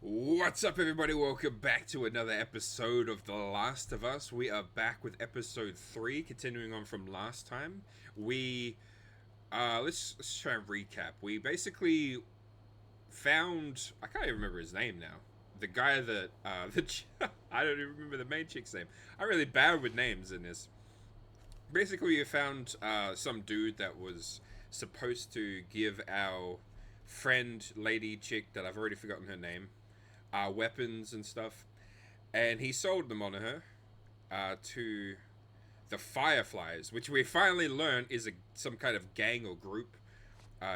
What's up, everybody? Welcome back to another episode of The Last of Us. We are back with episode 3, continuing on from last time. Let's try and recap. We basically found, I can't even remember his name now. The guy that, I don't even remember the main chick's name. I'm really bad with names in this. Basically, we found some dude that was supposed to give our friend, lady, chick, that I've already forgotten her name, weapons and stuff, and he sold them on her to the Fireflies, which we finally learn is some kind of gang or group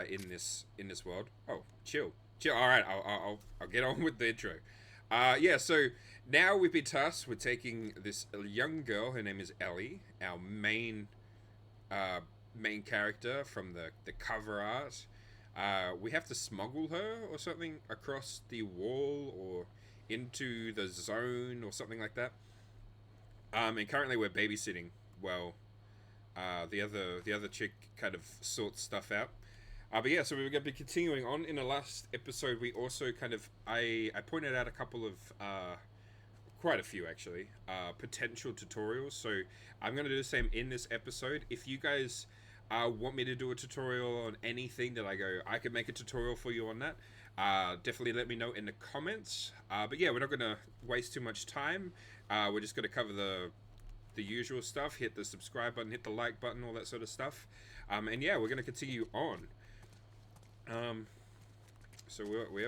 in this world. Oh, chill. All right, I'll get on with the intro. So now we've been tasked with taking this young girl. Her name is Ellie, our main character from the cover art. We have to smuggle her or something across the wall or into the zone or something like that. And currently we're babysitting while the other chick kind of sorts stuff out. So we're going to be continuing on. In the last episode, we also I pointed out a couple of quite a few actually potential tutorials. So I'm going to do the same in this episode. If you guys want me to do a tutorial on anything that I could make a tutorial for you on that, definitely let me know in the comments. We're not going to waste too much time. We're just going to cover the usual stuff, hit the subscribe button, hit the like button, all that sort of stuff. We're going to continue on. So we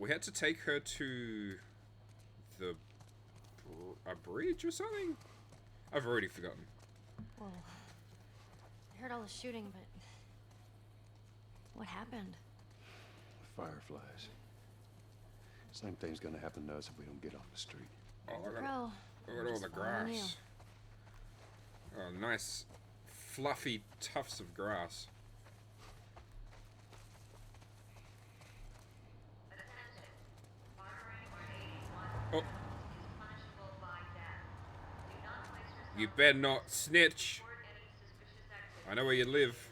had to take her to a bridge or something? I've already forgotten. Whoa. I heard all the shooting, but what happened? The Fireflies. Same thing's gonna happen to us if we don't get off the street. Oh, look at Bro, all the grass. Oh, nice fluffy tufts of grass. Oh. You better not snitch. I know where you live.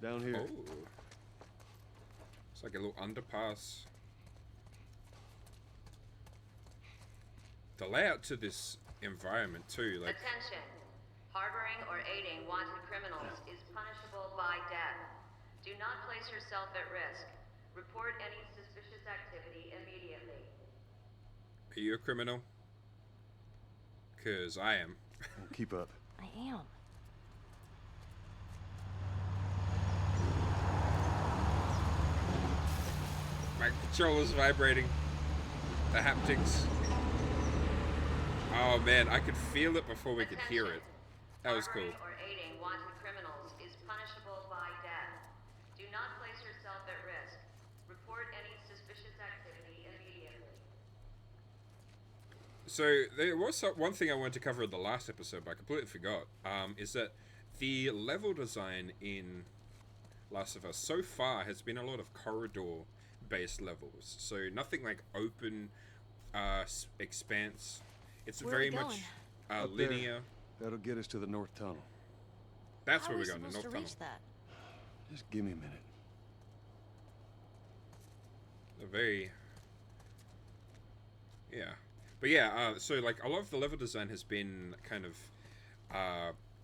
Down here. Oh. It's like a little underpass. The layout to this environment too, like... Attention. Harboring or aiding wanted criminals is punishable by death. Do not place yourself at risk. Report any suspicious activity immediately. Are you a criminal? 'Cause I am. Keep up. I am. My controller's vibrating. The haptics. Oh man, I could feel it before we could hear it. That was cool. Harboring or aiding wanted criminals is punishable by death. Do not place yourself at risk. Report any suspicious activity immediately. So there was one thing I wanted to cover in the last episode, but I completely forgot. Is that the level design in Last of Us so far has been a lot of corridor-based levels. So nothing like open expanse. It's Where are very we much Up linear. there. That'll get us to the North Tunnel. That's How where are we're we going, the supposed North to Tunnel. reach that? Just give me a minute. So like a lot of the level design has been kind of,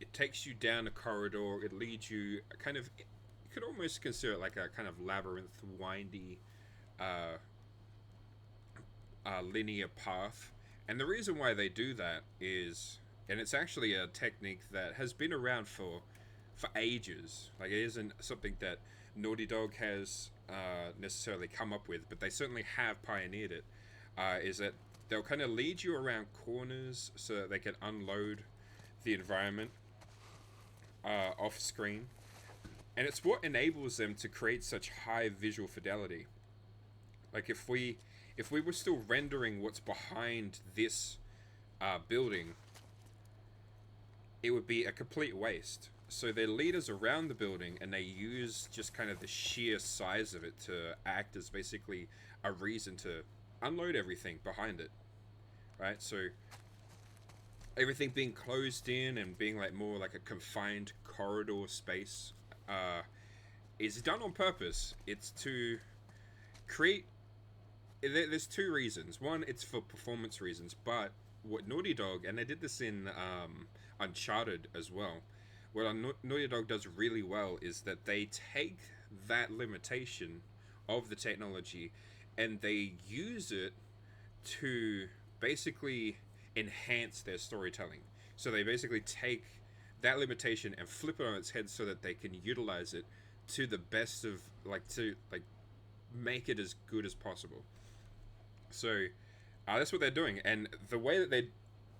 it takes you down a corridor, it leads you kind of, you could almost consider it like a kind of labyrinth, windy, linear path. And the reason why they do that is, and it's actually a technique that has been around for ages. Like it isn't something that Naughty Dog has necessarily come up with, but they certainly have pioneered it. Is that they'll kind of lead you around corners so that they can unload the environment off screen, and it's what enables them to create such high visual fidelity. Like if we were still rendering what's behind this building, it would be a complete waste. So they lead us around the building, and they use just kind of the sheer size of it to act as basically a reason to unload everything behind it, right? So everything being closed in and being like more like a confined corridor space is done on purpose. It's to create. There's two reasons. One, it's for performance reasons, but what Naughty Dog, and they did this in Uncharted as well, what Naughty Dog does really well is that they take that limitation of the technology and they use it to basically enhance their storytelling. So they basically take that limitation and flip it on its head so that they can utilize it to the best of to make it as good as possible. So that's what they're doing, and the way that they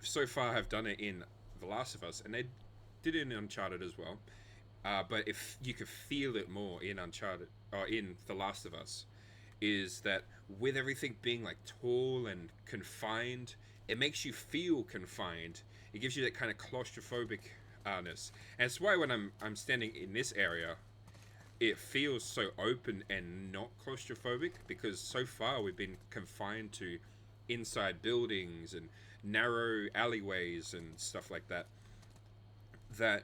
so far have done it in The Last of Us, and they did it in Uncharted as well, but if you could feel it more in Uncharted or in The Last of Us, is that with everything being like tall and confined, it makes you feel confined. It gives you that kind of claustrophobic-ness, and it's why when I'm standing in this area, it feels so open and not claustrophobic, because so far we've been confined to inside buildings and narrow alleyways and stuff like that. That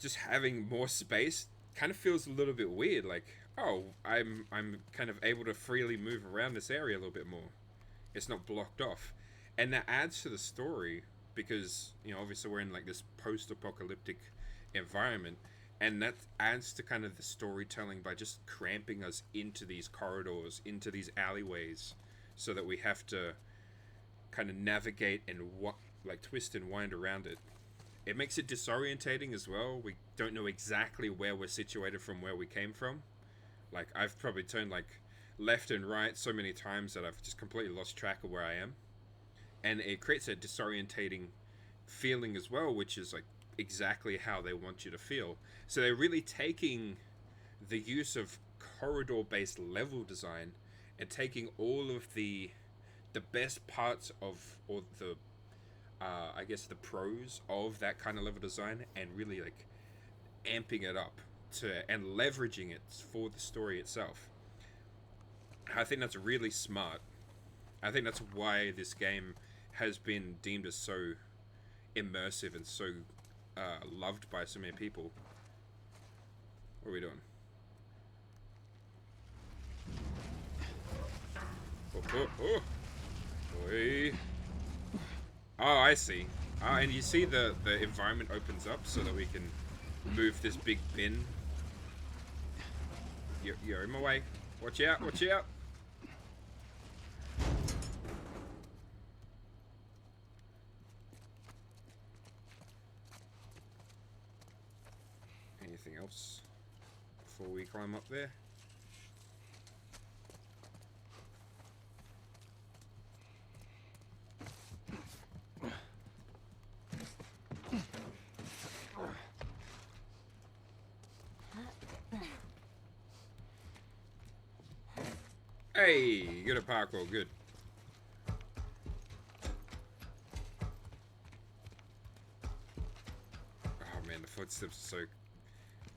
just having more space kind of feels a little bit weird. Like, oh, I'm kind of able to freely move around this area a little bit more. It's not blocked off, and that adds to the story because obviously we're in like this post-apocalyptic environment. And that adds to kind of the storytelling by just cramping us into these corridors, into these alleyways, so that we have to kind of navigate and twist and wind around it. It makes it disorientating as well. We don't know exactly where we're situated from where we came from. Like, I've probably turned like left and right so many times that I've just completely lost track of where I am. And it creates a disorientating feeling as well, which is like exactly how they want you to feel. So they're really taking the use of corridor-based level design and taking all of the best parts of, or the I guess the pros of that kind of level design, and really like amping it up and leveraging it for the story itself. I think that's really smart. I think that's why this game has been deemed as so immersive and so loved by so many people. What are we doing? Oh. Oi. Oh, I see. And you see the environment opens up so that we can move this big bin. You're in my way. Watch out, watch out. Anything else before we climb up there? Hey, good at parkour, good. Oh man, the footsteps are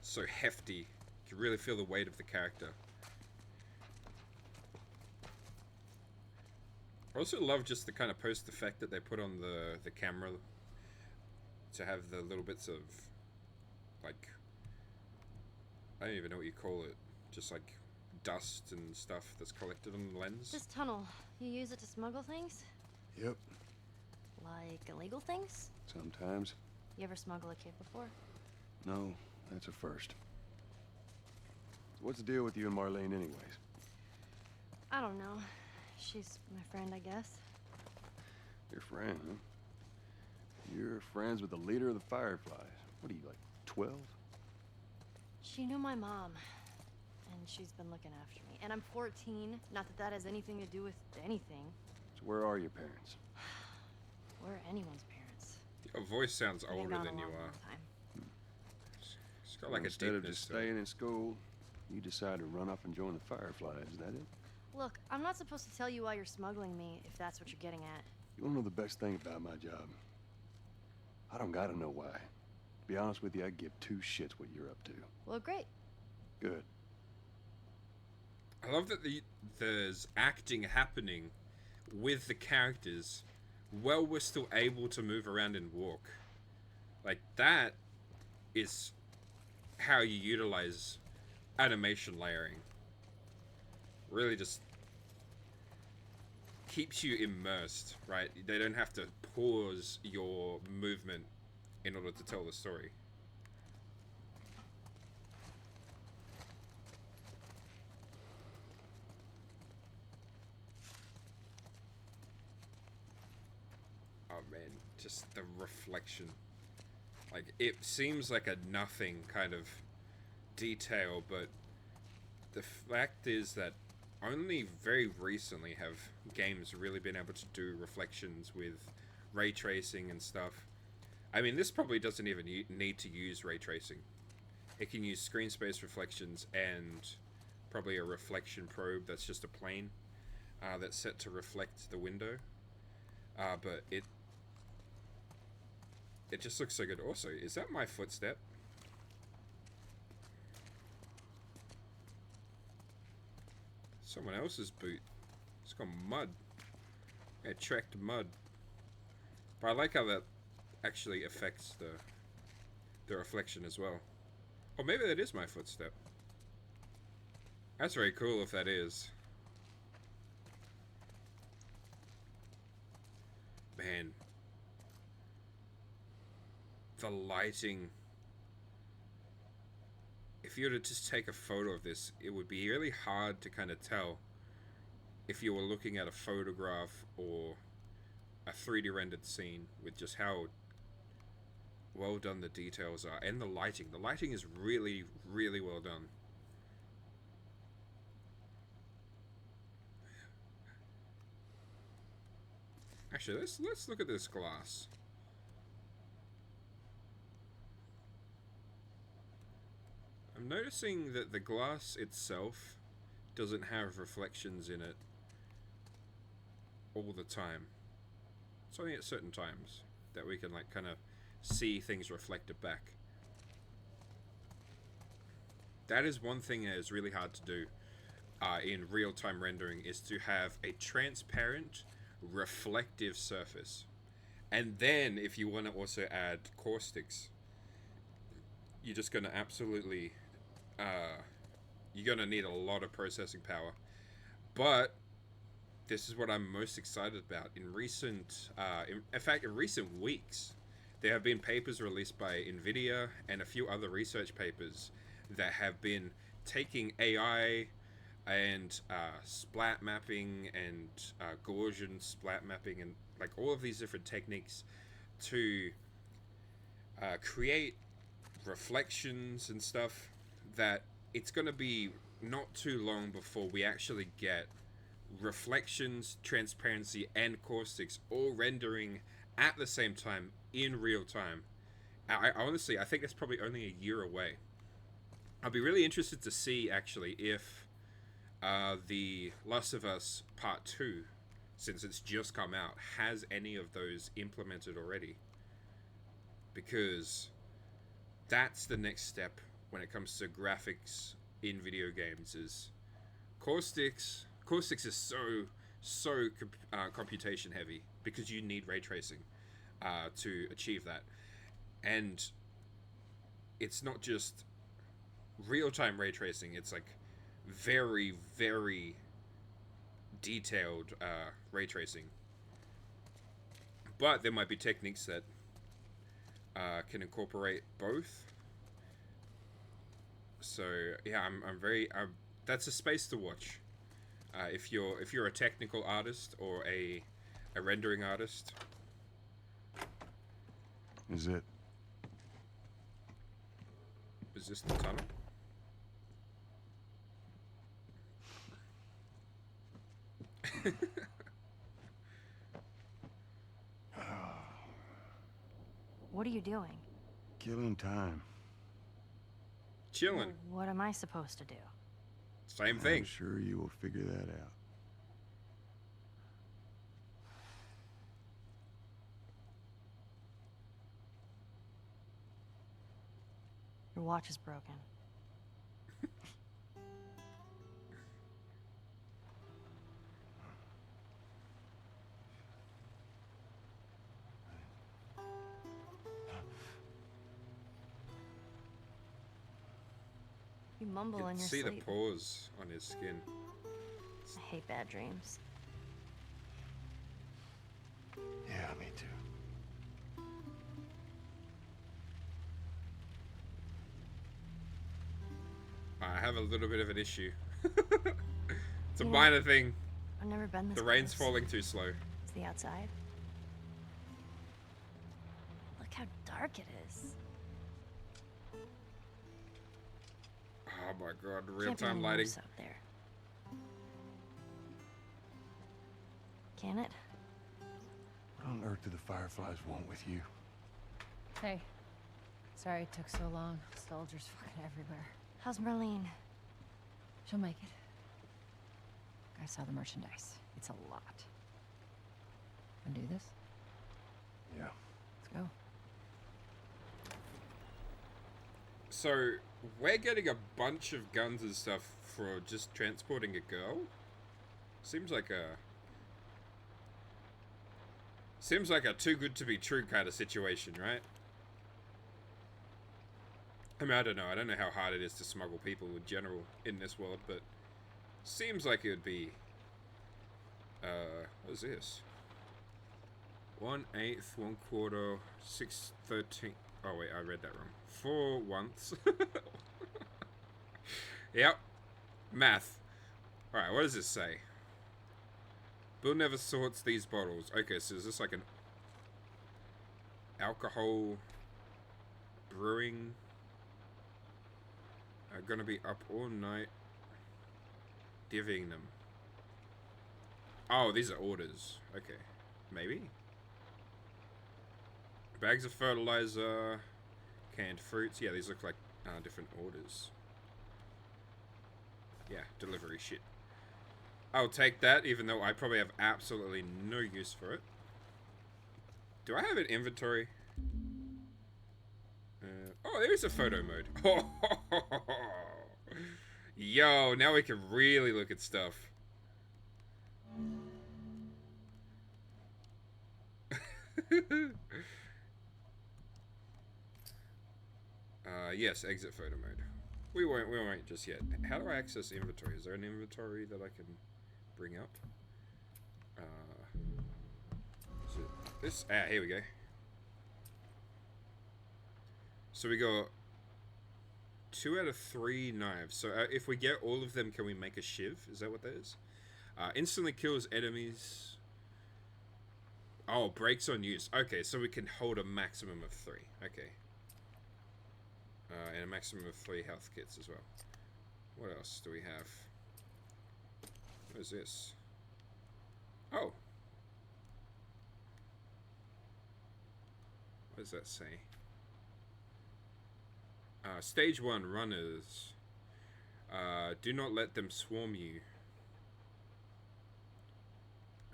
so hefty. You can really feel the weight of the character. I also love just the kind of post effect that they put on the camera to have the little bits of, like, I don't even know what you call it, just like dust and stuff that's collected on the lens. This tunnel, you use it to smuggle things? Yep, Like illegal things? sometimes. You ever smuggle a kid before? No, that's a first. So what's the deal with you and Marlene anyways? I don't know. She's my friend, I guess. Your friend, huh? You're friends with the leader of the Fireflies. What are you, like, 12? She knew my mom, and she's been looking after me. And I'm 14. Not that that has anything to do with anything. So where are your parents? We're anyone's parents. Your voice sounds Been older gone than a you long, are. long time. It's got like a Instead of deepness just to it. staying in school, you decide to run up and join the Fireflies, is that it? Look, I'm not supposed to tell you why you're smuggling me, if that's what you're getting at. You wanna know the best thing about my job? I don't gotta know why. To be honest with you, I give two shits what you're up to. Well, great. Good. I love that there's acting happening with the characters while we're still able to move around and walk. Like, that is how you utilize animation layering. Really just keeps you immersed, right? They don't have to pause your movement in order to tell the story. Oh man, just the reflection. Like, it seems like a nothing kind of detail, but the fact is that only very recently have games really been able to do reflections with ray tracing and stuff. I mean, this probably doesn't even need to use ray tracing. It can use screen space reflections and probably a reflection probe that's just a plane that's set to reflect the window. But it just looks so good. Also, is that my footstep? Someone else's boot. It's got mud. It tracked mud. But I like how that actually affects the reflection as well. Or maybe that is my footstep. That's very cool if that is. Man. The lighting. If you were to just take a photo of this, it would be really hard to kind of tell if you were looking at a photograph or a 3D rendered scene with just how well done the details are. And the lighting. The lighting is really, really well done. Actually, let's look at this glass. I'm noticing that the glass itself doesn't have reflections in it all the time. It's only at certain times that we can like kind of see things reflected back. That is one thing that is really hard to do in real-time rendering, is to have a transparent, reflective surface. And then if you want to also add caustics, you're just going to absolutely... you're going to need a lot of processing power. But this is what I'm most excited about. In recent... in fact, in recent weeks, there have been papers released by NVIDIA and a few other research papers that have been taking AI and splat mapping and Gaussian splat mapping and like all of these different techniques to create reflections and stuff that it's going to be not too long before we actually get reflections, transparency, and caustics all rendering at the same time in real time. I honestly, I think it's probably only a year away. I'll be really interested to see actually if the Last of Us Part 2, since it's just come out, has any of those implemented already. Because that's the next step when it comes to graphics in video games, is caustics. Caustics is so computation heavy because you need ray tracing to achieve that. And it's not just real-time ray tracing, it's like very, very detailed ray tracing. But there might be techniques that can incorporate both. So yeah, I'm very that's a space to watch. If you're a technical artist or a rendering artist. Is it? Is this the tunnel? What are you doing? Killing time. Chilling. Well, what am I supposed to do? Same thing. I'm sure you will figure that out. Your watch is broken. You mumble You in can your see the sleep. pores on his skin. I hate bad dreams. Yeah, me too. I have a little bit of an issue. It's a You know, minor thing. I've never been this The rain's close. falling too slow. It's the outside. Look how dark it is. Oh my god, Can't be real-time any lighting. worse out there. Can it? What on earth do the Fireflies want with you? Hey. Sorry it took so long. Soldiers fucking everywhere. How's Marlene? She'll make it. I saw the merchandise. It's a lot. Wanna do this? Yeah. Let's go. So, we're getting a bunch of guns and stuff for just transporting a girl? Seems like a too good to be true kind of situation, right? I mean, I don't know. I don't know how hard it is to smuggle people in general in this world, but seems like it would be... what is this? 1/8, 1/4, 6/13. Oh wait, I read that wrong. 4 once. Yep. Math. Alright, what does this say? Bill never sorts these bottles. Okay, so is this like an alcohol brewing? Gonna be up all night divvying them. Oh, these are orders. Okay. Maybe? Bags of fertilizer, canned fruits. Yeah, these look like different orders. Yeah, delivery shit. I'll take that, even though I probably have absolutely no use for it. Do I have an inventory? Oh, there's a photo mode. Yo, now we can really look at stuff. Yes, exit photo mode. We won't just yet. How do I access inventory? Is there an inventory that I can bring up? Is it this? Ah, here we go. So we got 2 out of 3 knives. So if we get all of them, can we make a shiv? Is that what that is? Instantly kills enemies. Oh, breaks on use. Okay, so we can hold a maximum of 3. Okay. And a maximum of 3 health kits as well. What else do we have? What is this? Oh. What does that say? Stage 1 runners. Do not let them swarm you.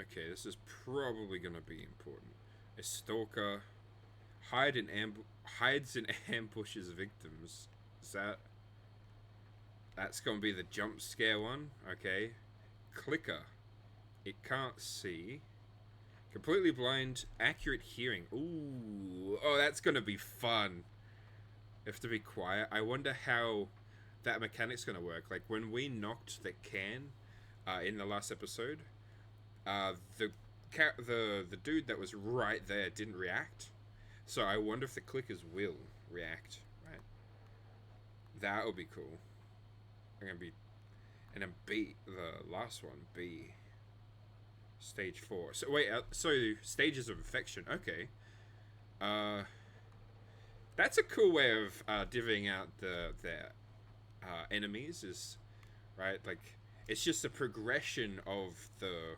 Okay, this is probably gonna be important. A stalker hides and ambushes victims. Is that's gonna be the jump scare one? Okay. Clicker. It can't see. Completely blind. Accurate hearing. Ooh. Oh, that's gonna be fun. Have to be quiet. I wonder how that mechanic's gonna work. Like when we knocked the can in the last episode, the dude that was right there didn't react. So I wonder if the clickers will react. Right. That would be cool. I'm gonna be, and then B, the last one, B. Stage 4. So wait, so stages of infection. Okay. That's a cool way of divvying out the enemies. Is right. Like it's just a progression of the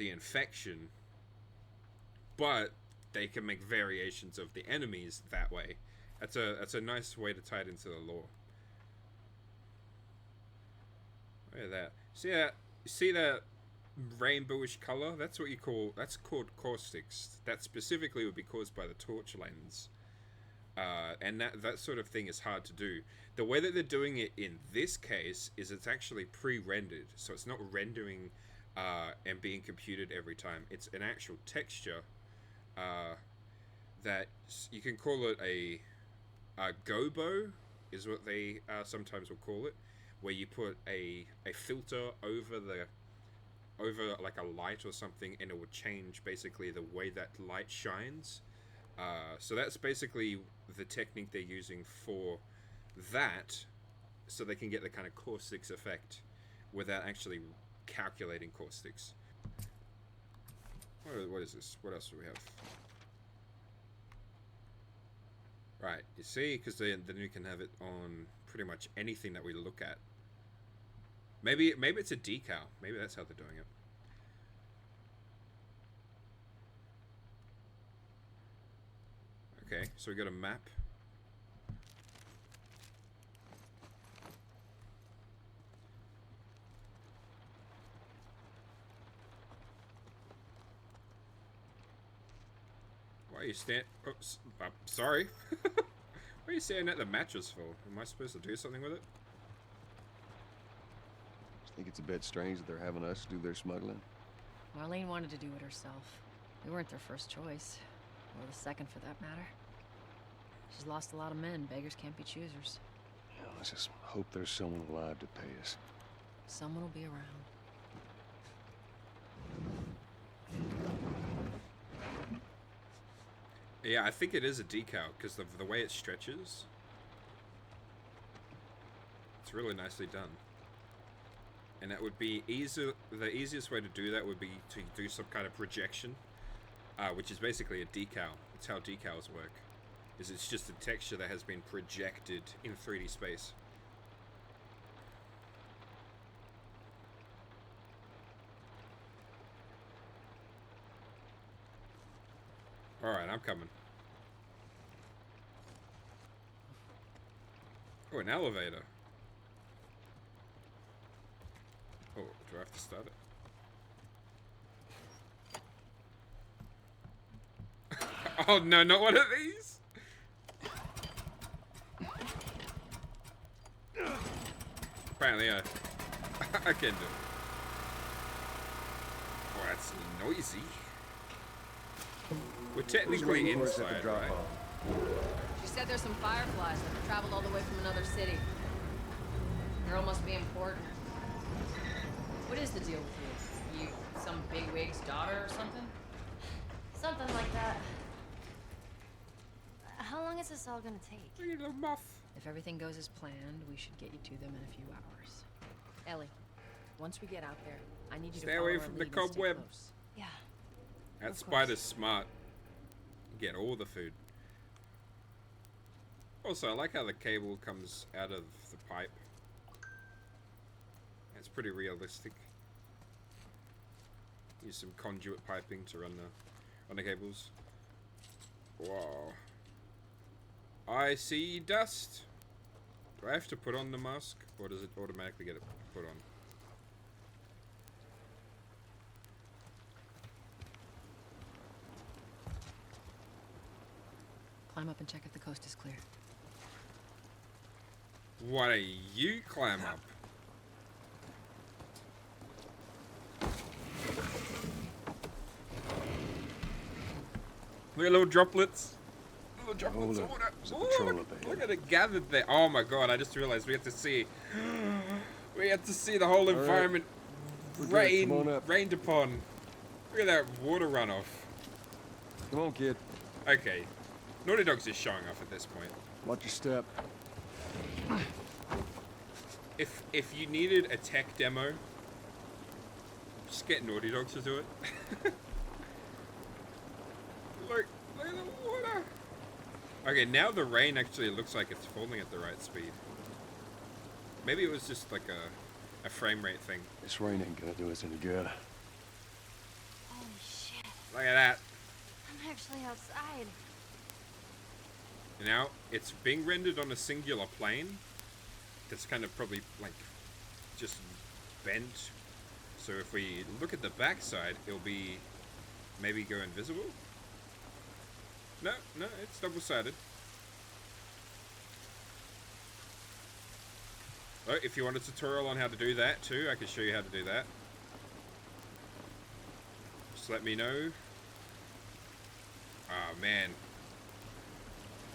infection, but they can make variations of the enemies that way. That's a nice way to tie it into the lore. Look at that. See that rainbowish color? That's called caustics. That specifically would be caused by the torch lens. And that sort of thing is hard to do. The way that they're doing it in this case is it's actually pre-rendered, so it's not rendering and being computed every time. It's an actual texture that you can call it a gobo is what they sometimes will call it, where you put a filter over like a light or something, and it will change basically the way that light shines. So that's basically the technique they're using for that, so they can get the kind of caustics effect without actually calculating caustics. What is this? What else do we have? Right, you see, because then you can have it on pretty much anything that we look at. Maybe it's a decal. Maybe that's how they're doing it. Okay, so we got a map. Why are you standing? Oops, sorry. Why are you staring at the mattress for? Am I supposed to do something with it? I think it's a bit strange that they're having us do their smuggling. Marlene wanted to do it herself. We weren't their first choice. Or the second, for that matter. She's lost a lot of men. Beggars can't be choosers. Yeah, let's just hope there's someone alive to pay us. Someone will be around. Yeah, I think it is a decal because of the way it stretches. It's really nicely done. And that would be easier. The easiest way to do that would be to do some kind of projection, which is basically a decal. It's how decals work. It's just a texture that has been projected in 3D space. Alright, I'm coming. Oh, an elevator. Oh, do I have to start it? Oh no, not one of these! Apparently, I can do it. Oh, that's noisy. We're technically inside, right? She said there's some fireflies that have traveled all the way from another city. Girl must be important. What is the deal with you? You some bigwig's daughter or something? Something like that. How long is this all gonna take? Look at the muff. If everything goes as planned, we should get you to them in a few hours. Ellie, once we get out there, I need you Stay to follow away our from the lead and stay cobweb. close. Yeah. That Of spider's course. smart. Get all the food. Also, I like how the cable comes out of the pipe. It's pretty realistic. Use some conduit piping to run the cables. Wow. I see dust. Do I have to put on the mask, or does it automatically get it put on? Climb up and check if the coast is clear. Why don't you climb up? Look at little droplets. Little droplets of Hold water. up. There's a Ooh, patrol look, up ahead. look at it gathered there. Oh my god, I just realized we have to see. We have to see the whole right. environment We're good. Come on up. rained upon. Look at that water runoff. Come on, kid. Okay. Naughty Dog's just showing off at this point. Watch your step. If you needed a tech demo, just get Naughty Dog to do it. Look at the water. Okay, now the rain actually looks like it's falling at the right speed. Maybe it was just like a frame rate thing. This rain ain't gonna do us any good. Holy shit. Look at that. I'm actually outside. Now, it's being rendered on a singular plane. That's kind of probably like just bent. So if we look at the backside, it'll be maybe go invisible. No, it's double-sided. Oh, if you want a tutorial on how to do that too, I can show you how to do that. Just let me know. Oh man.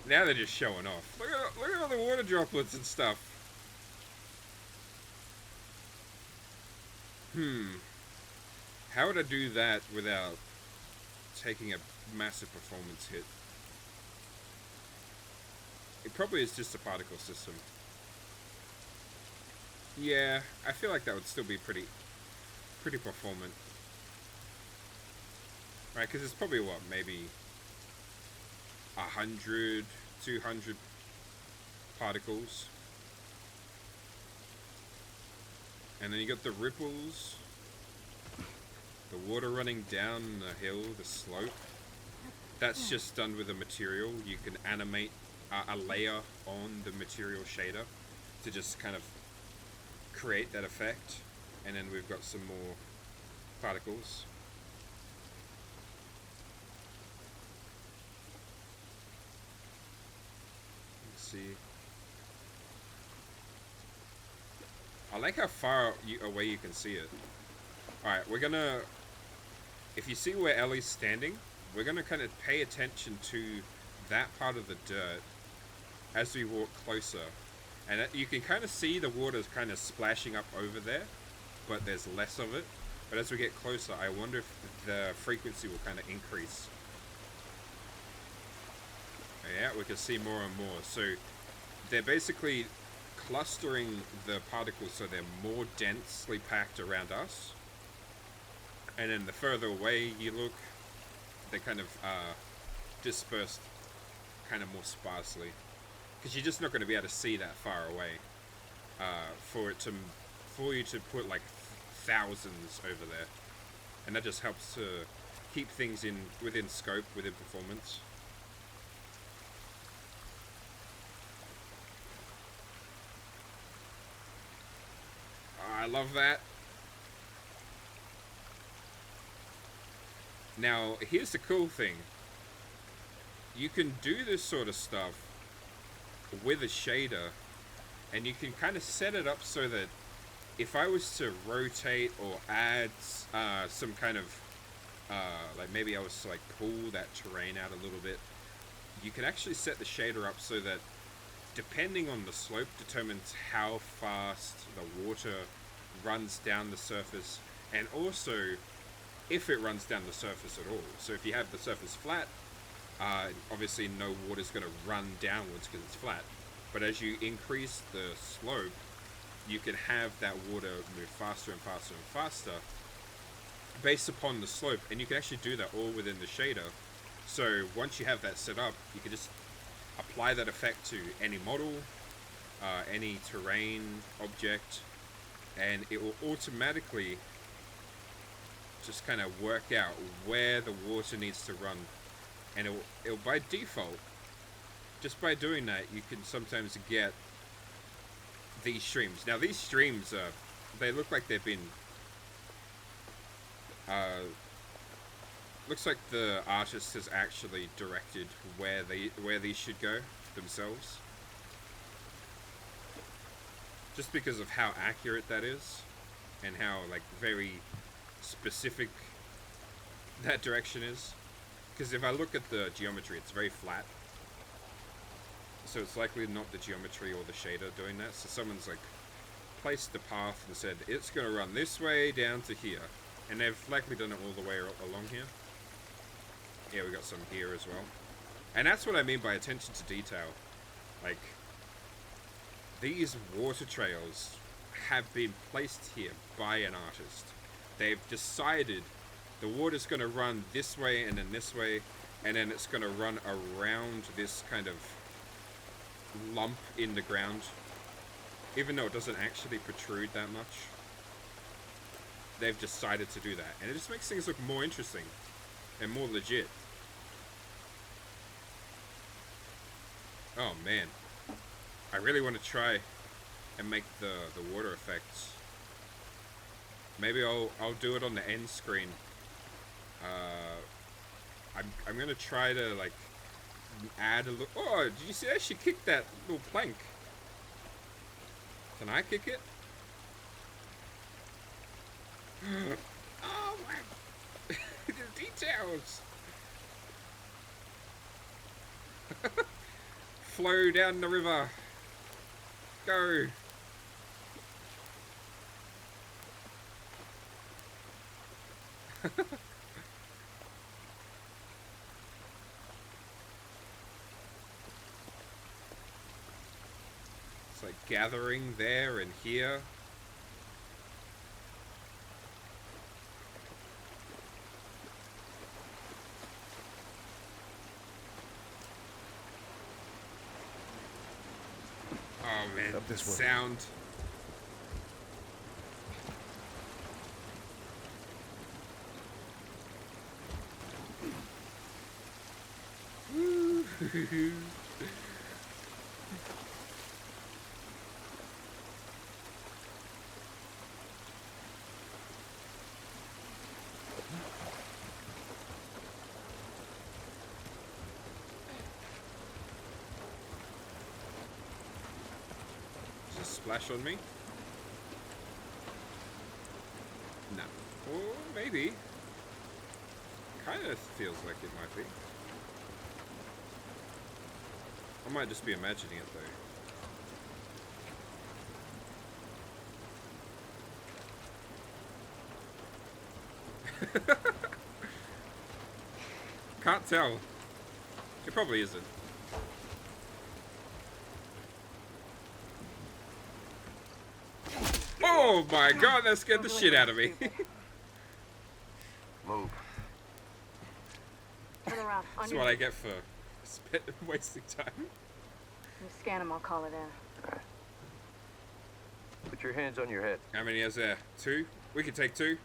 Now they're just showing off. Look at all the water droplets and stuff. How would I do that without taking a massive performance hit? It probably is just a particle system. Yeah, I feel like that would still be pretty performant. Right, because it's probably what, maybe 100, 200 particles. And then you got the ripples, the water running down the hill, the slope. That's just done with a material. You can animate a layer on the material shader to just kind of create that effect. And then we've got some more particles. Let's see. I like how far away you can see it. Alright, we're gonna... If you see where Ellie's standing, we're gonna kind of pay attention to that part of the dirt as we walk closer. And you can kind of see the water's kind of splashing up over there, but there's less of it. But as we get closer, I wonder if the frequency will kind of increase. Yeah, we can see more and more. So they're basically clustering the particles so they're more densely packed around us. And then the further away you look, they kind of dispersed kind of more sparsely. Because you're just not going to be able to see that far away for you to put like thousands over there. And that just helps to keep things within scope, within performance. I love that. Now, here's the cool thing. You can do this sort of stuff with a shader, and you can kind of set it up so that if I was to rotate or add some kind of, like maybe I was to like pull that terrain out a little bit, you can actually set the shader up so that depending on the slope determines how fast the water runs down the surface, and also if it runs down the surface at all. So if you have the surface flat, obviously no water's going to run downwards because it's flat. But as you increase the slope, you can have that water move faster and faster and faster based upon the slope, and you can actually do that all within the shader. So once you have that set up, you can just apply that effect to any model, any terrain object, and it will automatically just kind of work out where the water needs to run. And it'll by default, just by doing that, you can sometimes get these streams. Now these streams, they look like they've been, looks like the artist has actually directed where these should go themselves. Just because of how accurate that is, and how like very specific that direction is. Because if I look at the geometry, it's very flat. So it's likely not the geometry or the shader doing that. So someone's like placed the path and said it's going to run this way down to here, and they've likely done it all the way along here. Yeah, we got some here as well. And that's what I mean by attention to detail. Like, these water trails have been placed here by an artist. They've decided the water's going to run this way and then this way, and then it's going to run around this kind of lump in the ground, even though it doesn't actually protrude that much. They've decided to do that, and it just makes things look more interesting and more legit. Oh man, I really want to try and make the water effects. Maybe I'll do it on the end screen. I'm gonna try to like add a little. Oh, did you see that? She kicked that little plank. Can I kick it? Oh my! The details. flow down the river. Go. It's like gathering there and here. Oh man, Up this way. sound. Woo. Just splash on me? No. Or maybe. Kind of feels like it might be. I might just be imagining it though. Can't tell. It probably isn't. Oh my god, that scared the shit out of me. Move. Turn around. On That's your what I get for wasting time. You scan him, I'll call it in. Put your hands on your head. How many is there? 2? We can take 2.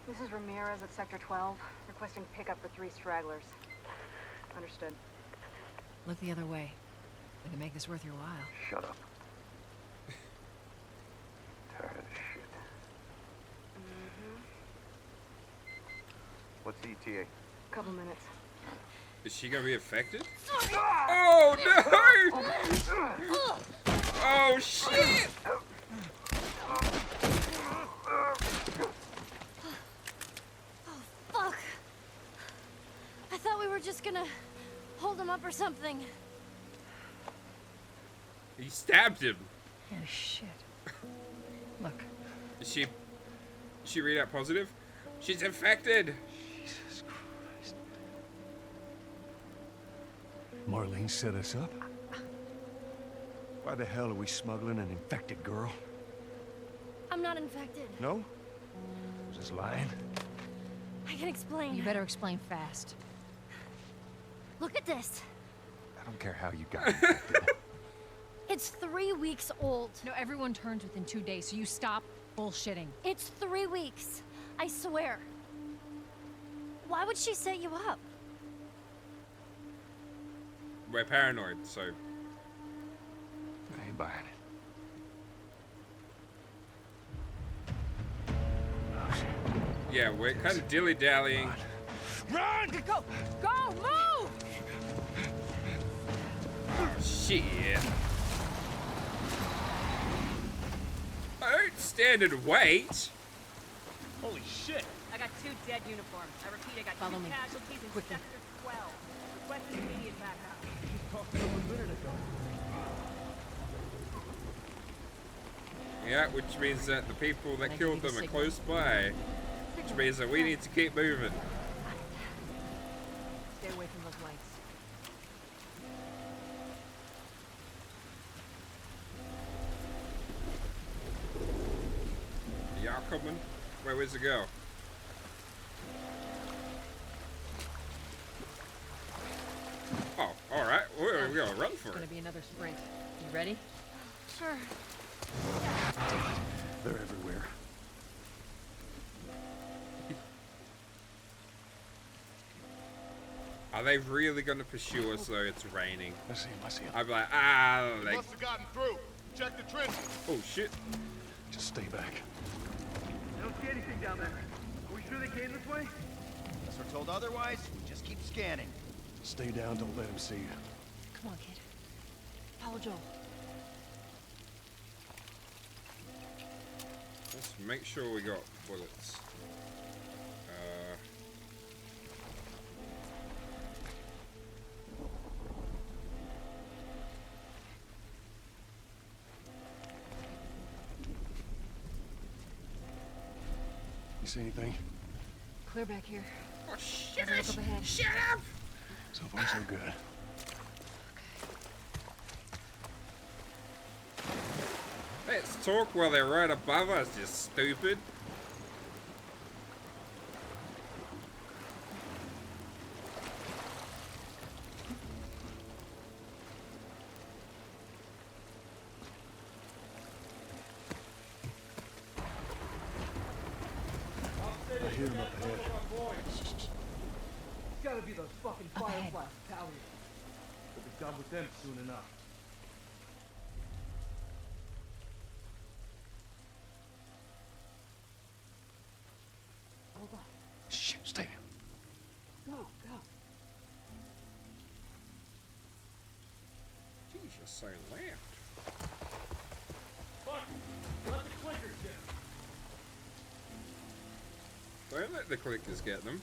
This is Ramirez at Sector 12, requesting pickup for 3 stragglers. Understood. Look the other way. We can make this worth your while. Shut up. Tired of shit. What's the ETA? Couple minutes. Is she gonna be affected? Oh no! Oh shit! Fuck! I thought we were just gonna hold him up or something. He stabbed him. Oh, shit. Look. Is she read out positive? She's infected. Jesus Christ. Marlene set us up? Why the hell are we smuggling an infected girl? I'm not infected. No? Just lying? I can explain. You better explain fast. Look at this. I don't care how you got infected. It's 3 weeks old. No, everyone turns within 2 days, so you stop bullshitting. It's 3 weeks. I swear. Why would she set you up? We're paranoid, so I ain't buying it. Oh, shit. yeah, we're kind of dilly-dallying. Run! Go! Go! Move! Oh shit! I don't stand and wait. Holy shit! I got 2 dead uniforms. I repeat, I got Follow 2 me. casualties in Quickly. Sector 12. Requesting immediate backup. Yeah, which means that the people that Can I killed give you them the are close by. Which means that we need to keep moving. Stay away from those lights. Y'all coming? Where's the girl? Oh, alright. We're gonna run for It's gonna it. be another sprint. You ready? Sure. They're everywhere. Are they really gonna pursue us though it's raining? I see him, I see him. I'd be like, like, Must have gotten through. Check the trenches. oh shit. Just stay back. I don't see anything down there. Are we sure they came this way? Unless we're told otherwise, we just keep scanning. Stay down, don't let him see you. Come on, kid. Follow Joel. Let's make sure we got bullets. You see anything? Clear back here. Oh, shit! Look up ahead. Shut up! So far, so good. Let's talk while they're right above us, you stupid. I hear him up ahead. It's gotta be those fucking Firefly battalions. We'll be done with them soon enough. Hold on. Shh, stay. Go, go. Jeez, you're so loud. Fuck! Let the clickers get 'em. Don't let the clickers get them.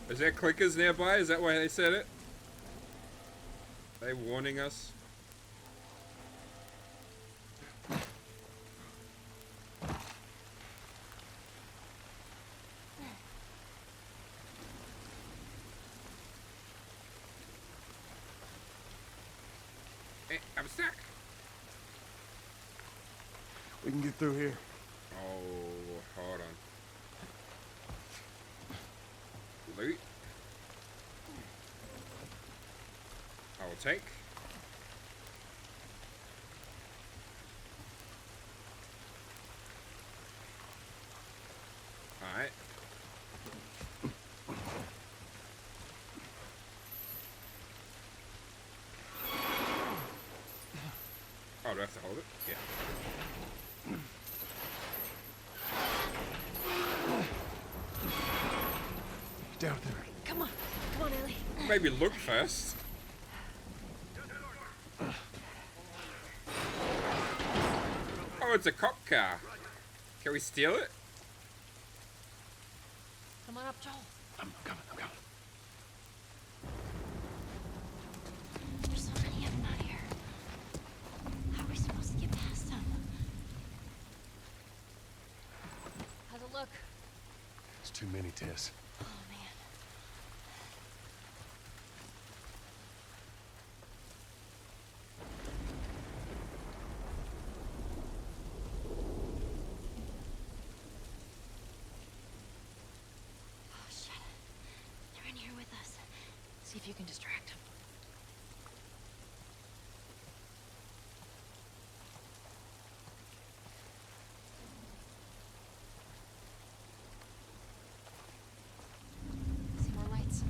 Is there clickers nearby? Is that why they said it? Are they warning us? I'm stuck. We can get through here. Oh, hold on. Loot. I will take. Alright. Oh, do I have to hold it? Yeah. Down there. Come on, Ellie. Maybe look first. Oh, it's a cop car. Can we steal it? Come on up, Joel. I'm coming. There's so many of them out here. How are we supposed to get past them? How's it look? It's too many, Tess. Oh, man. Oh, shit. They're in here with us. See if you can distract them. See more lights?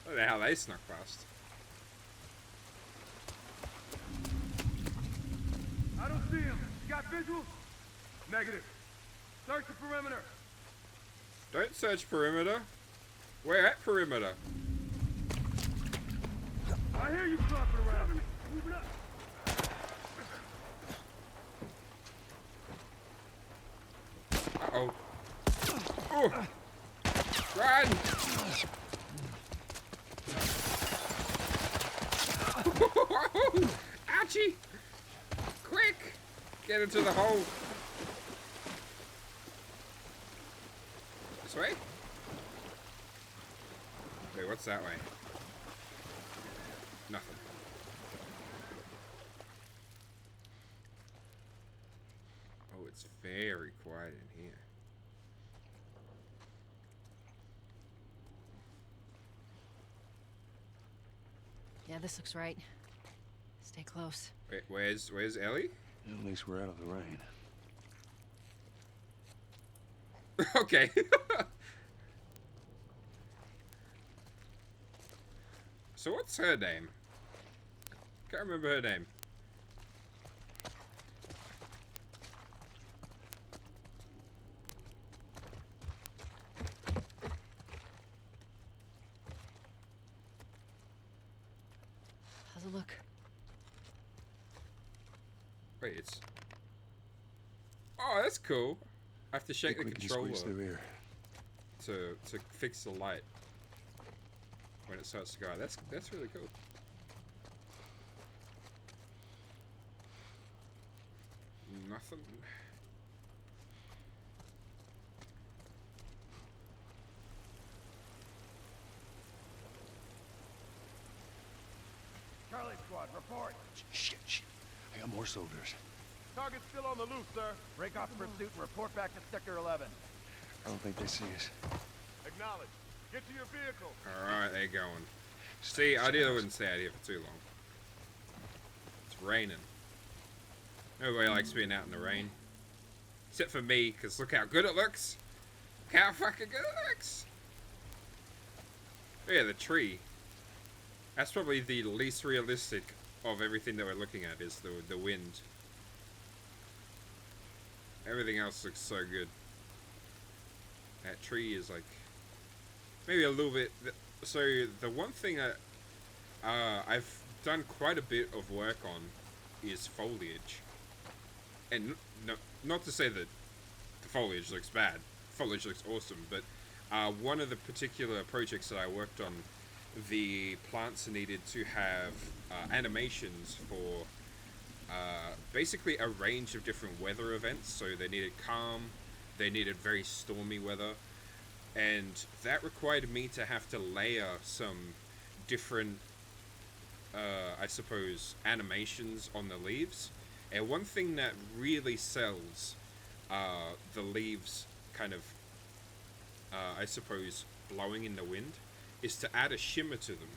I don't know how they snuck past. I don't see him. You got visuals? Negative. Search the perimeter. Don't search perimeter. We're at perimeter. I hear you clopping around. Move it up. Uh-oh. Oh! Run! Ouchie! Quick! Get into the hole. This way? Wait, what's that way? Nothing. Oh, it's very quiet in here. Yeah, this looks right. Stay close. Wait, where's Ellie? At least we're out of the rain. Okay. So what's her name? Can't remember her name. How's it look? Wait, it's... Oh, that's cool. I have to shake the We can controller squeeze through here. to fix the light. when it starts to go out. That's really cool. Nothing. Charlie Squad, report. Shit. I got more soldiers. Target's still on the loose, sir. Break off pursuit and report back to Sector 11. I don't think they see us. Acknowledge. Get to your vehicle. Alright, they're going. See, I wouldn't stay out here for too long. It's raining. Nobody likes being out in the rain. Except for me, because look how good it looks. Look how fucking good it looks. Yeah, the tree. That's probably the least realistic of everything that we're looking at, is the wind. Everything else looks so good. That tree is like maybe a little bit. So the one thing I've done quite a bit of work on is foliage, and no, not to say that the foliage looks bad. Foliage looks awesome, but one of the particular projects that I worked on, the plants needed to have animations for basically a range of different weather events. So they needed calm, they needed very stormy weather, and that required me to have to layer some different I suppose animations on the leaves. And one thing that really sells the leaves kind of I suppose blowing in the wind is to add a shimmer to them,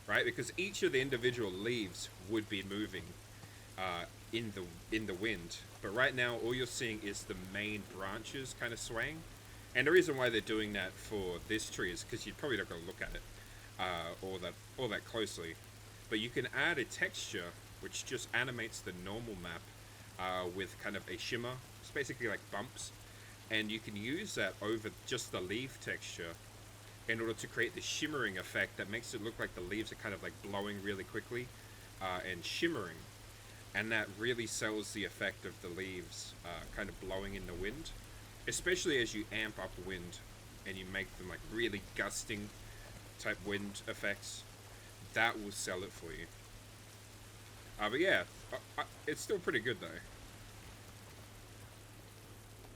right? Because each of the individual leaves would be moving in the wind, but right now all you're seeing is the main branches kind of swaying. And the reason why they're doing that for this tree is because you're probably not going to look at it all that closely, but you can add a texture which just animates the normal map with kind of a shimmer. It's basically like bumps, and you can use that over just the leaf texture in order to create the shimmering effect that makes it look like the leaves are kind of like blowing really quickly and shimmering, and that really sells the effect of the leaves kind of blowing in the wind, especially as you amp up wind and you make them like really gusting type wind effects. That will sell it for you. But yeah, it's still pretty good though.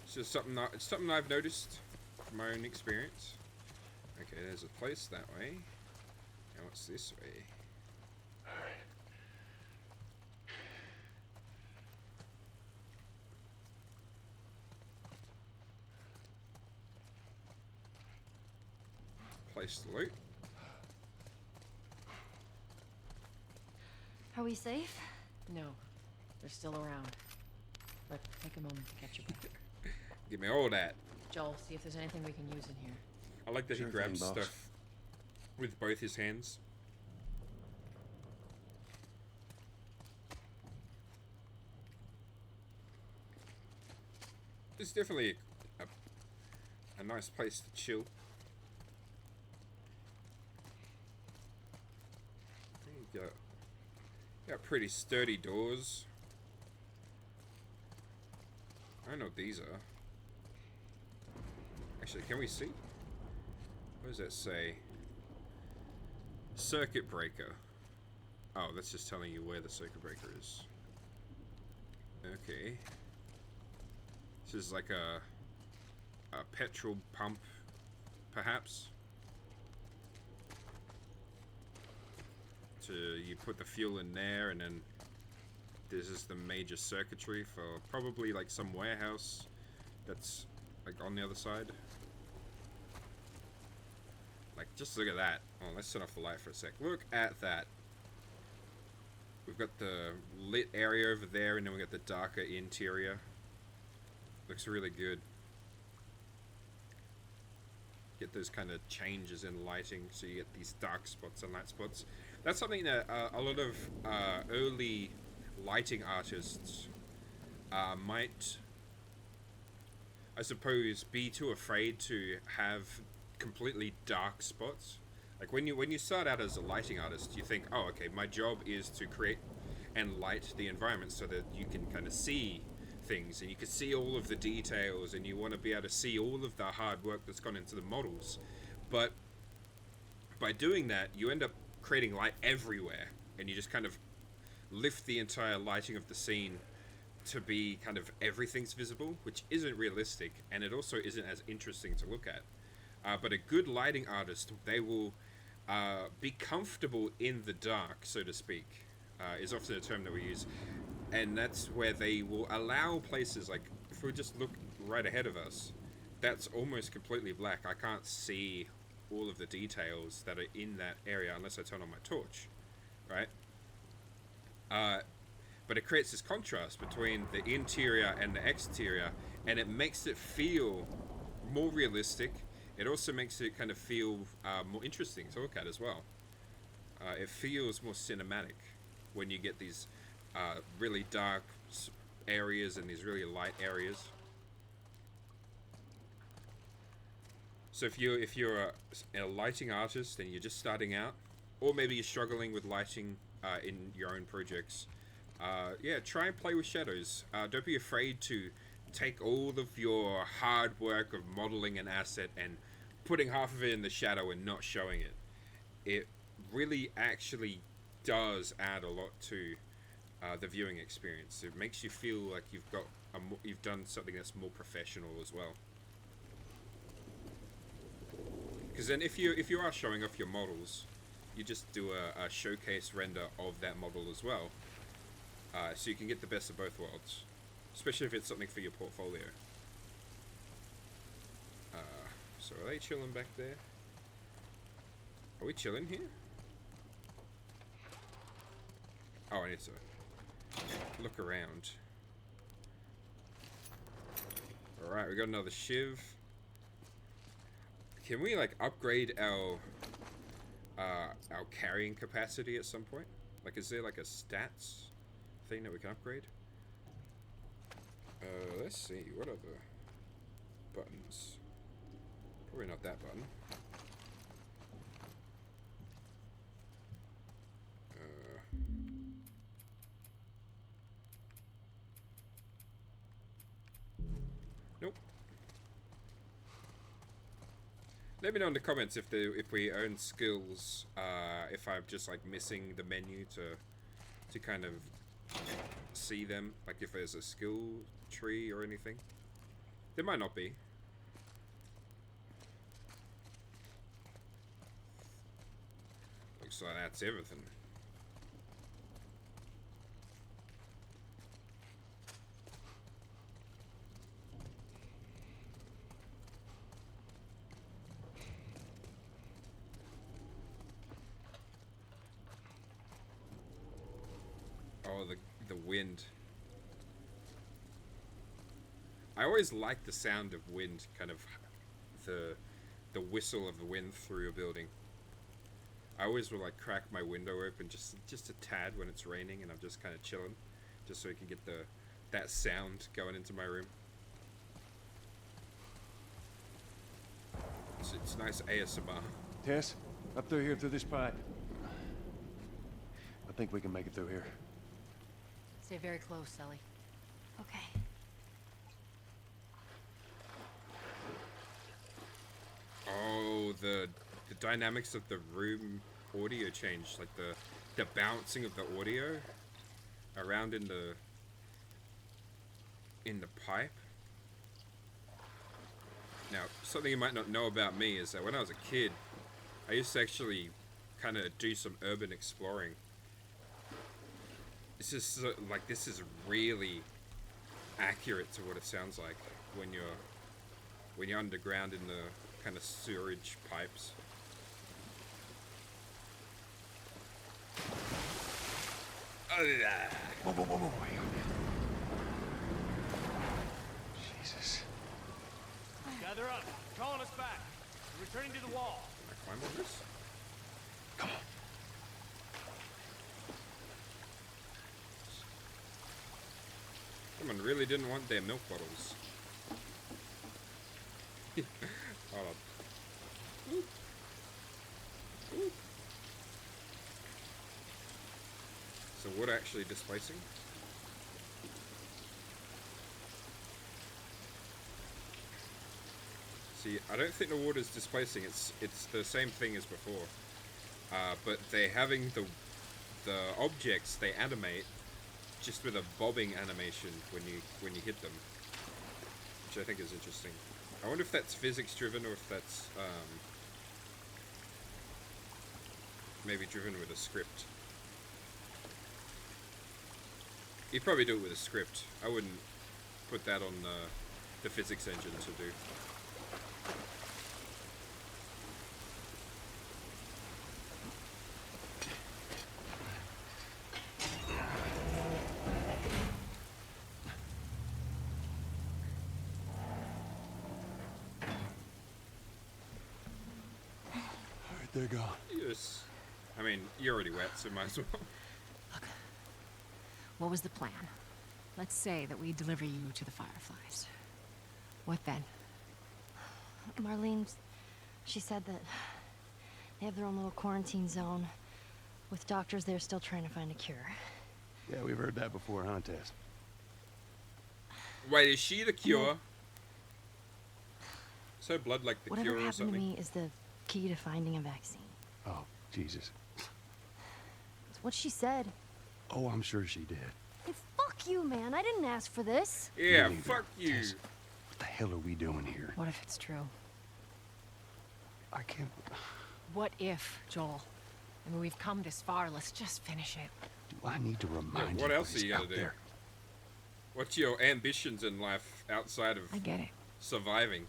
It's just something I've noticed from my own experience. Okay, there's a place that way. Now what's this way? Place to loot. Are we safe? No, they're still around. But take a moment to catch your breath. Give me all that. Joel, see if there's anything we can use in here. I like that Sure he grabs thing, boss. stuff with both his hands. It's definitely a nice place to chill. You got pretty sturdy doors. I don't know what these are. Actually, can we see? What does that say? Circuit breaker. Oh, that's just telling you where the circuit breaker is. Okay. This is like a petrol pump, perhaps. You put the fuel in there, and then this is the major circuitry for probably like some warehouse that's like on the other side. Like, just look at that. Oh, let's turn off the light for a sec. Look at that. We've got the lit area over there, and then we got the darker interior. Looks really good. Get those kind of changes in lighting, so you get these dark spots and light spots. That's something that a lot of early lighting artists might, I suppose, be too afraid to have completely dark spots. Like when you start out as a lighting artist, you think, oh, okay, my job is to create and light the environment so that you can kind of see things and you can see all of the details, and you want to be able to see all of the hard work that's gone into the models. But by doing that, you end up creating light everywhere, and you just kind of lift the entire lighting of the scene to be kind of everything's visible, which isn't realistic, and it also isn't as interesting to look at. But a good lighting artist, they will be comfortable in the dark, so to speak, is often a term that we use. And that's where they will allow places, like, if we just look right ahead of us, that's almost completely black. I can't see all of the details that are in that area unless I turn on my torch, right? But it creates this contrast between the interior and the exterior, and it makes it feel more realistic. It also makes it kind of feel more interesting to look at as well. It feels more cinematic when you get these really dark areas and these really light areas. So if you're a lighting artist and you're just starting out, or maybe you're struggling with lighting in your own projects, yeah, try and play with shadows. Don't be afraid to take all of your hard work of modeling an asset and putting half of it in the shadow and not showing it. It really actually does add a lot to the viewing experience. It makes you feel like you've done something that's more professional as well. Because then if you are showing off your models, you just do a showcase render of that model as well, so you can get the best of both worlds, especially if it's something for your portfolio. So are they chilling back there? Are we chilling here? Oh, I need to look around. Alright, we got another shiv. Can we, like, upgrade our carrying capacity at some point? Like, is there, like, a stats thing that we can upgrade? Let's see. What are the buttons? Probably not that button. Nope. Let me know in the comments if we earn skills, if I'm just like missing the menu to kind of see them, like if there's a skill tree or anything. There might not be. Looks like that's everything. Oh, the wind. I always like the sound of wind, kind of the whistle of the wind through a building. I always will like crack my window open just a tad when it's raining and I'm just kind of chilling, just so I can get that sound going into my room. It's nice ASMR. Tess, up through here through this pipe. I think we can make it through here. Stay very close, Ellie. Okay. Oh, the dynamics of the room audio changed, like the bouncing of the audio around in the pipe. Now, something you might not know about me is that when I was a kid, I used to actually kind of do some urban exploring. It's just like, this is really accurate to what it sounds like when you're underground in the kind of sewerage pipes. Whoa, whoa, whoa, whoa. Jesus. Gather up. Calling us back. We're returning to the wall. Can I climb on this? Come on. Someone really didn't want their milk bottles. Hold on. Oop. Oop. So water actually displacing? See, I don't think the water's displacing, it's the same thing as before. but they're having the objects they animate just with a bobbing animation when you hit them, which I think is interesting. I wonder if that's physics driven or if that's maybe driven with a script. You'd probably do it with a script. I wouldn't put that on the physics engine to do. They're gone. Yes. I mean, you're already wet, so might as well. Look, what was the plan? Let's say that we deliver you to the Fireflies. What then? Marlene, she said that they have their own little quarantine zone with doctors there still trying to find a cure. Yeah, we've heard that before, huh, Tess? Wait, is she the cure? Is her blood like the Whatever cure or happened to something? me is the key to finding a vaccine. Oh, Jesus. It's what she said. Oh, I'm sure she did. Hey, fuck you, man. I didn't ask for this. Yeah, Me neither, fuck you. Tess. What the hell are we doing here? What if it's true? I can't... What if, Joel? I mean, we've come this far. Let's just finish it. Do I need to remind what you else are is you gonna out do? there? What's your ambitions in life outside of I get it. surviving?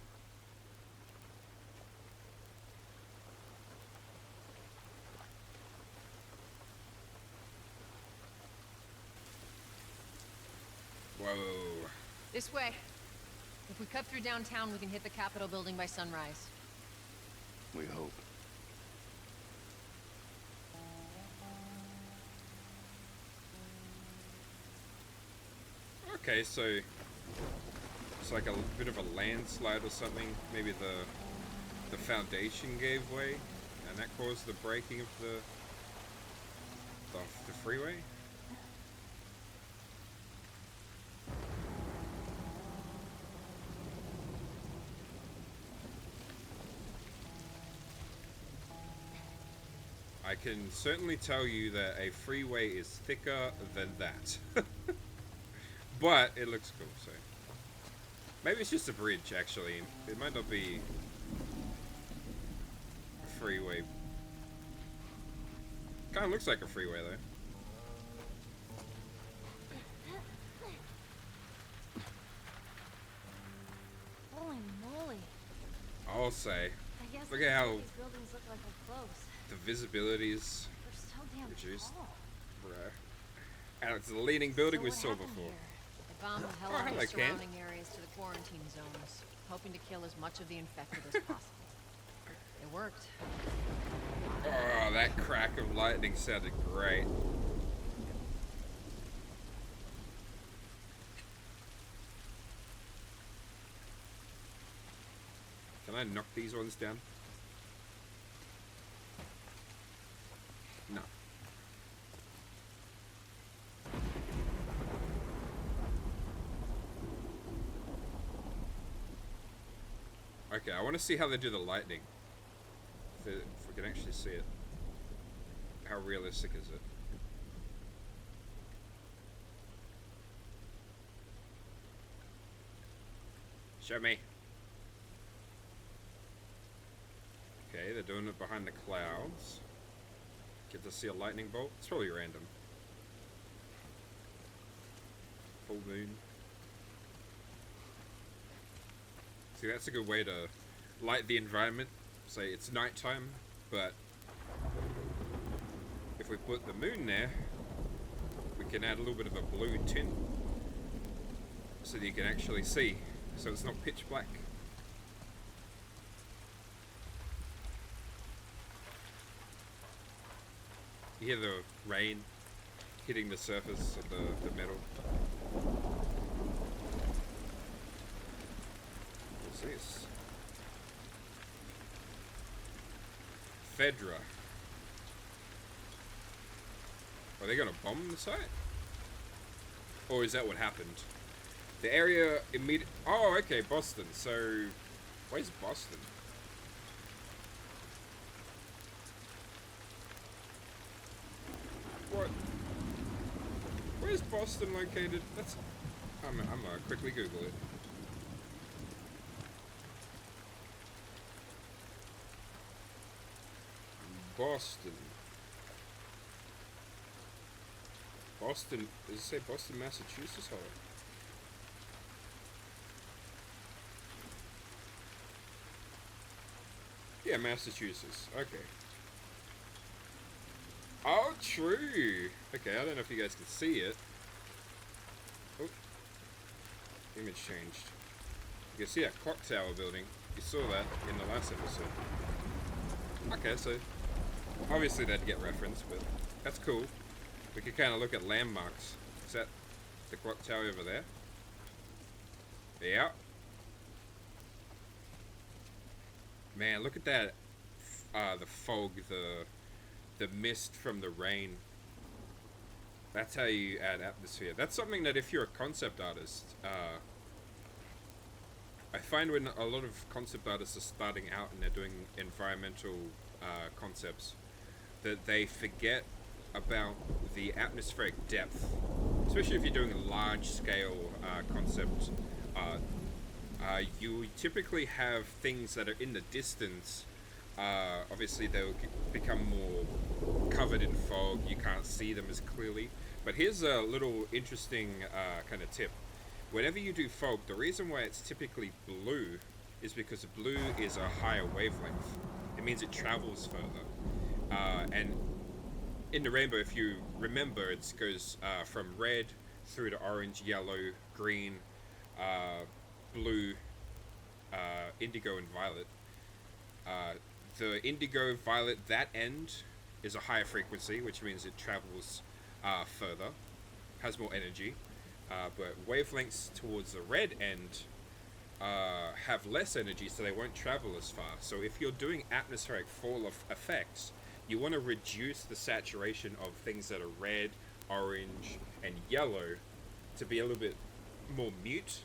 Whoa. This way. If we cut through downtown, we can hit the Capitol building by sunrise. We hope. Okay, so it's like a bit of a landslide or something. Maybe the foundation gave way, and that caused the breaking of the freeway. I can certainly tell you that a freeway is thicker than that. But it looks cool, so maybe it's just a bridge. Actually, it might not be a freeway. Kind of looks like a freeway though. Holy moly. I'll say I guess Look at how these buildings look like they're close. the visibility is They're so damn reduced. tall. Bruh. And it's the leaning building So we what saw happened before. here? They bombed the hell Oh, out of hello, the Ken. surrounding areas to the quarantine zones, hoping to kill as much of the infected as possible. It worked. Oh, that crack of lightning sounded great. Can I knock these ones down? No. Okay, I want to see how they do the lightning. If we can actually see it. How realistic is it? Show me. Okay, they're doing it behind the clouds. Get to see a lightning bolt. It's probably random. Full moon. See, that's a good way to light the environment. Say it's nighttime, but if we put the moon there, we can add a little bit of a blue tint so that you can actually see, so it's not pitch black. You hear the rain hitting the surface of the metal. What's this? Fedra. Are they gonna bomb the site? Or is that what happened? The area immediate. Oh, okay, Boston. So, where's Boston? is Boston located? That's... I'm gonna quickly Google it. Boston. Boston, does it say Boston, Massachusetts? Hold on. Yeah, Massachusetts. Okay. Oh, true. Okay, I don't know if you guys can see it. Oh. Image changed. You can see that clock tower building. You saw that in the last episode. Okay, so obviously that'd get referenced, but that's cool. We could kind of look at landmarks. Is that the clock tower over there? Yeah. Man, look at that. The fog, the mist from the rain. That's how you add atmosphere. That's something that if you're a concept artist, I find when a lot of concept artists are starting out and they're doing environmental concepts, that they forget about the atmospheric depth, especially if you're doing a large scale concept art. You typically have things that are in the distance. Obviously they'll become more covered in fog, you can't see them as clearly. But here's a little interesting kind of tip. Whenever you do fog, the reason why it's typically blue is because blue is a higher wavelength. It means it travels further. And in the rainbow, if you remember, it goes from red through to orange, yellow, green, blue, indigo, and violet. The indigo, violet, that end is a higher frequency, which means it travels further, has more energy. But wavelengths towards the red end have less energy, so they won't travel as far. So if you're doing atmospheric fall of effects, you want to reduce the saturation of things that are red, orange, and yellow to be a little bit more mute,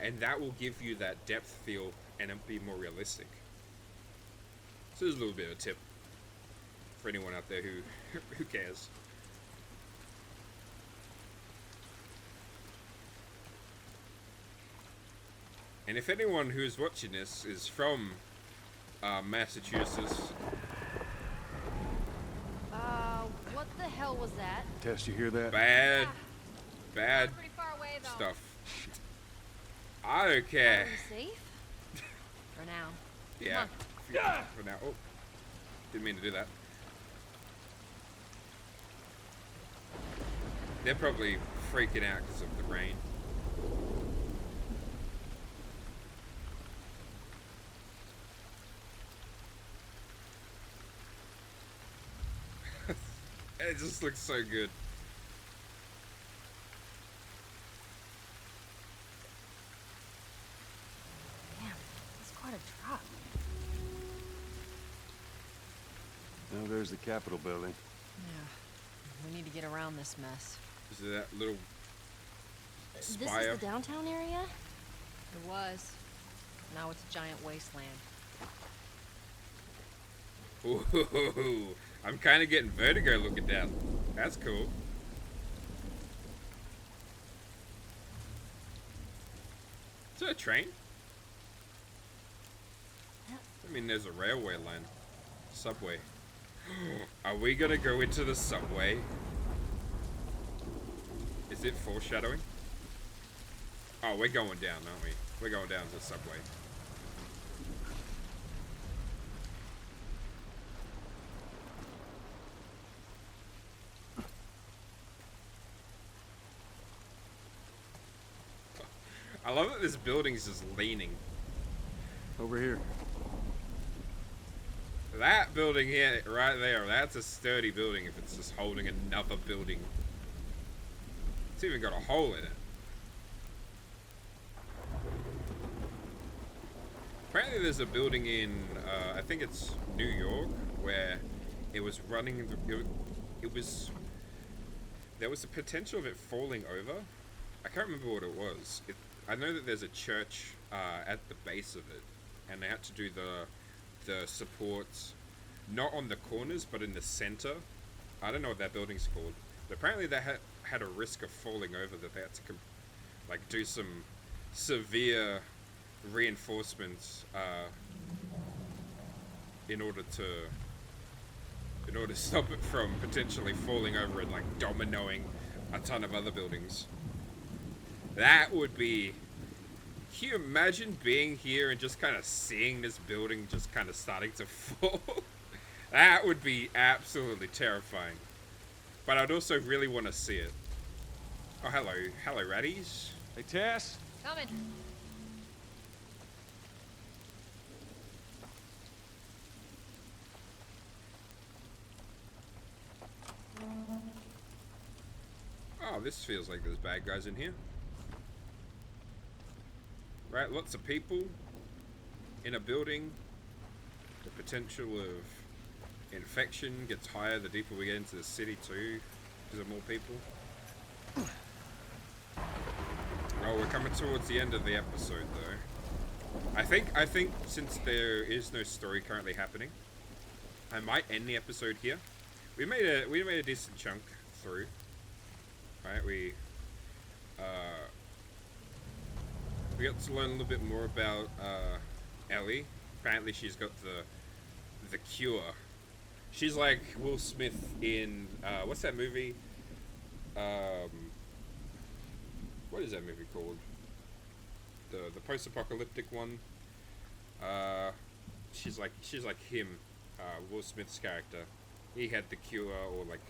and that will give you that depth feel and it'll be more realistic. So there's a little bit of a tip for anyone out there who cares. And if anyone who's watching this is from Massachusetts... What the hell was that? Tess, you hear that? Bad Pretty far away, though. stuff. I don't care. Are we safe? For now. Yeah. For now. Oh. Didn't mean to do that. They're probably freaking out because of the rain. It just looks so good. Damn, that's quite a drop. Now there's the Capitol building. Yeah. We need to get around this mess. Is it that little This spire? is the downtown area? It was. Now it's a giant wasteland. Ooh, I'm kind of getting vertigo looking down. That's cool. Is that a train? I mean, there's a railway line. Subway. Are we gonna go into the subway? Is it foreshadowing? Oh, we're going down, aren't we? We're going down to the subway. I love that this building's just leaning. Over here. That building here, right there, that's a sturdy building if it's just holding another building. It's even got a hole in it. Apparently there's a building in, I think it's New York, where it was running, there was the potential of it falling over. I can't remember what it was. I know that there's a church at the base of it, and they had to do the supports not on the corners but in the center. I don't know what that building's called, but apparently had a risk of falling over, that they had to like do some severe reinforcements in order to stop it from potentially falling over and like dominoing a ton of other buildings. That would be... Can you imagine being here and just kind of seeing this building just kind of starting to fall? That would be absolutely terrifying. But I'd also really want to see it. Oh, hello. Hello, Raddies. Hey, Tess. Coming. Oh, this feels like there's bad guys in here. Right, lots of people in a building. The potential of infection gets higher the deeper we get into the city too, because of more people. Well, we're coming towards the end of the episode though. I think since there is no story currently happening, I might end the episode here. We made a decent chunk through. Right, we got to learn a little bit more about Ellie. Apparently she's got the cure. She's like Will Smith in what's that movie? What is that movie called? The post-apocalyptic one. She's like him, Will Smith's character. He had the cure, or like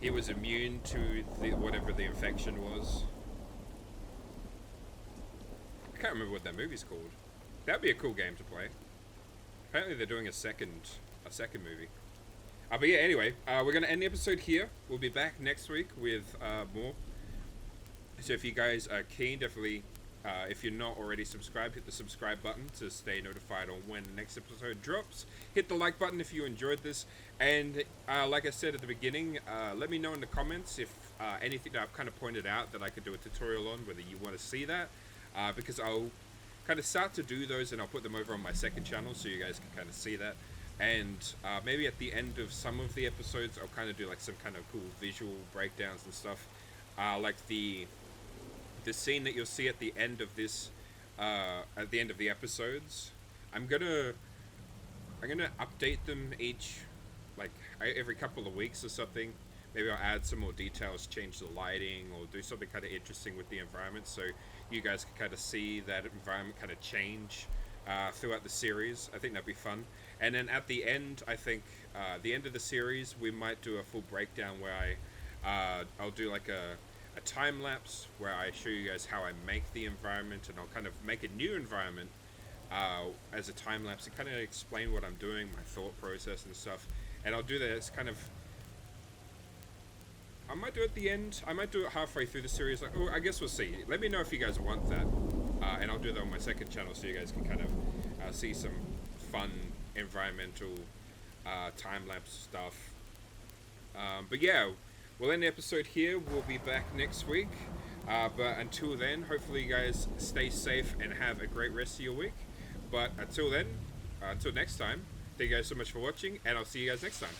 he was immune to whatever the infection was. I can't remember what that movie's called. That'd be a cool game to play. Apparently they're doing a second movie. But yeah, anyway, we're gonna end the episode here. We'll be back next week with more. So if you guys are keen, definitely, if you're not already subscribed, hit the subscribe button to stay notified on when the next episode drops. Hit the like button if you enjoyed this. And like I said at the beginning, let me know in the comments if anything that I've kind of pointed out that I could do a tutorial on, whether you want to see that. Because I'll kind of start to do those and I'll put them over on my second channel so you guys can kind of see that. And maybe at the end of some of the episodes, I'll kind of do like some kind of cool visual breakdowns and stuff. Like the scene that you'll see at the end of this, at the end of the episodes, I'm gonna update them each, like every couple of weeks or something. Maybe I'll add some more details, change the lighting, or do something kind of interesting with the environment, so you guys can kind of see that environment kind of change throughout the series. I think that'd be fun. And then at the end, I think the end of the series, we might do a full breakdown where I'll do like a time lapse where I show you guys how I make the environment, and I'll kind of make a new environment as a time lapse and kind of explain what I'm doing, my thought process and stuff. And I'll do that as kind of, I might do it at the end, I might do it halfway through the series, like, oh, I guess we'll see. Let me know if you guys want that, and I'll do that on my second channel so you guys can kind of see some fun environmental time-lapse stuff. But yeah, we'll end the episode here. We'll be back next week. But until then, hopefully you guys stay safe and have a great rest of your week. But until then, until next time, thank you guys so much for watching, and I'll see you guys next time.